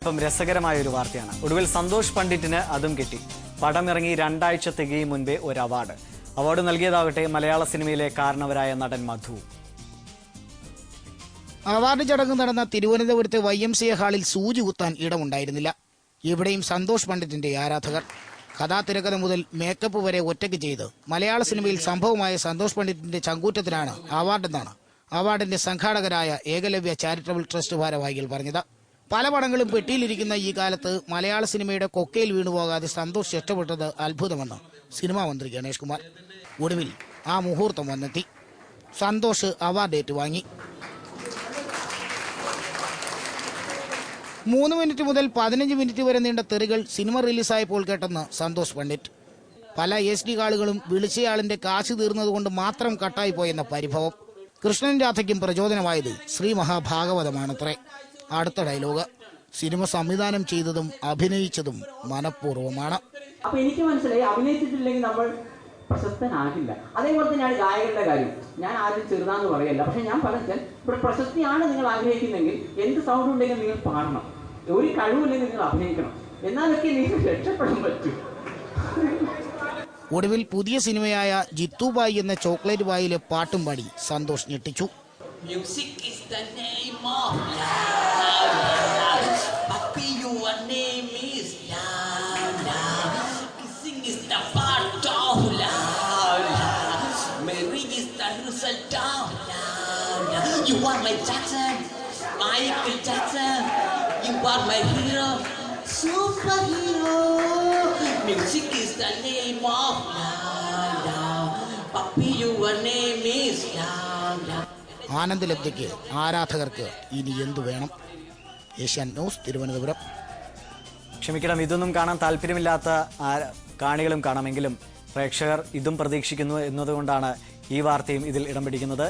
ഇപ്പം രസകരമായ ഒരു വാർത്തയാണ്. ഒടുവിൽ സന്തോഷ് പണ്ഡിറ്റിന് അതും കിട്ടി. പടമിറങ്ങി 2 ആഴ്ച തികയും മുൻപേ ഒരു അവാർഡ് നൽകിയതാകട്ടെ മലയാള സിനിമയിലെ കാരണവരായ നടൻ മധു. അവാർഡ് ചടങ്ങ് നടന്ന തിരുവനന്തപുരത്തെ YMCA ഹാളിൽ സൂചി കുത്താൻ ഇടമുണ്ടായിരുന്നില്ല. ഇവിടെയും സന്തോഷ് പണ്ഡിറ്റിന്റെ ആരാധകർ. കഥാതിരക്കഥ മുതൽ മേക്കപ്പ് വരെ ഒറ്റയ്ക്ക് ചെയ്ത് മലയാള സിനിമയിൽ സംഭവമായ സന്തോഷ് പണ്ഡിറ്റിന്റെ ചങ്കൂറ്റത്തിനാണ് അവാർഡെന്നാണ് അവാർഡിന്റെ സംഘാടകരായ ഏകലവ്യ ചാരിറ്റബിൾ ട്രസ്റ്റ് ഭാരവാഹികൾ പറഞ്ഞത്. പല പടങ്ങളും പെട്ടിയിലിരിക്കുന്ന ഈ കാലത്ത് മലയാള സിനിമയുടെ കൊക്കയിൽ വീണുപോകാതെ സന്തോഷ് രക്ഷപ്പെട്ടത് അത്ഭുതമെന്ന് സിനിമാ മന്ത്രി ഗണേഷ് കുമാർ. ഒടുവിൽ ആ മുഹൂർത്തം വന്നെത്തി. സന്തോഷ് അവാർഡ് ഏറ്റുവാങ്ങി. 3 മിനിറ്റ് മുതൽ 15 മിനിറ്റ് വരെ നീണ്ട തെറികൾ സിനിമ റിലീസായപ്പോൾ കേട്ടെന്ന് സന്തോഷ് പണ്ഡിറ്റ്. പല SD കാളുകളും വിളിച്ചയാളിന്റെ കാശ് തീർന്നതുകൊണ്ട് മാത്രം കട്ടായി പോയെന്ന പരിഭവം. കൃഷ്ണൻ രാധയ്ക്കും പ്രചോദനമായത് ശ്രീ മഹാഭാഗവതമാണത്രേ. അടുത്ത ഡയലോഗ്: സിനിമ സംവിധാനം ചെയ്തതും അഭിനയിച്ചതും മനഃപൂർവ്വമാണ്. അപ്പൊ എനിക്ക് മനസ്സിലായി, അഭിനയിച്ചിട്ടില്ലെങ്കിൽ നമ്മൾ പ്രശസ്തനാകില്ല. അതേപോലെ തന്നെയാണ് ഗായകരുടെ കാര്യം. ഞാൻ ആദ്യം ചെറുതാന്ന് പറയല്ല, പക്ഷെ ഞാൻ പറഞ്ഞാൽ ഇവിടെ പ്രശസ്തിയാണ് നിങ്ങൾ ആഗ്രഹിക്കുന്നെങ്കിൽ എന്ത് സൗണ്ട് ഉണ്ടെങ്കിൽ നിങ്ങൾ പാടണം, ഒരു കഴിവില്ലെങ്കിൽ നിങ്ങൾ അഭിനയിക്കണം, എന്നാലൊക്കെ നിങ്ങൾ രക്ഷപ്പെടാൻ പറ്റും. ഒടുവിൽ പുതിയ സിനിമയായ ജിത്തുബായി എന്ന ചോക്ലേറ്റ് ബായിലെ പാട്ടും പാടി സന്തോഷ് ഞെട്ടിച്ചു. You are my Jackson, Michael Jackson. You are my hero, superhero. Music is the name of love. Papi, your name is love. ആനന്ദലബ്ധിക്ക് ആരാധകർക്ക് ഇനി എന്തു വേണം? ഏഷ്യാനെറ്റ് ന്യൂസ്, തിരുവനന്തപുരം. ക്ഷമിക്കണം, ഇതൊന്നും കാണാൻ താല്പര്യമില്ലാത്ത കാണികളും കാണാമെങ്കിലും പ്രേക്ഷകർ ഇതും പ്രതീക്ഷിക്കുന്നു എന്നതുകൊണ്ടാണ് ഈ വാർത്തയും ഇതിൽ ഇടം പിടിക്കുന്നത്.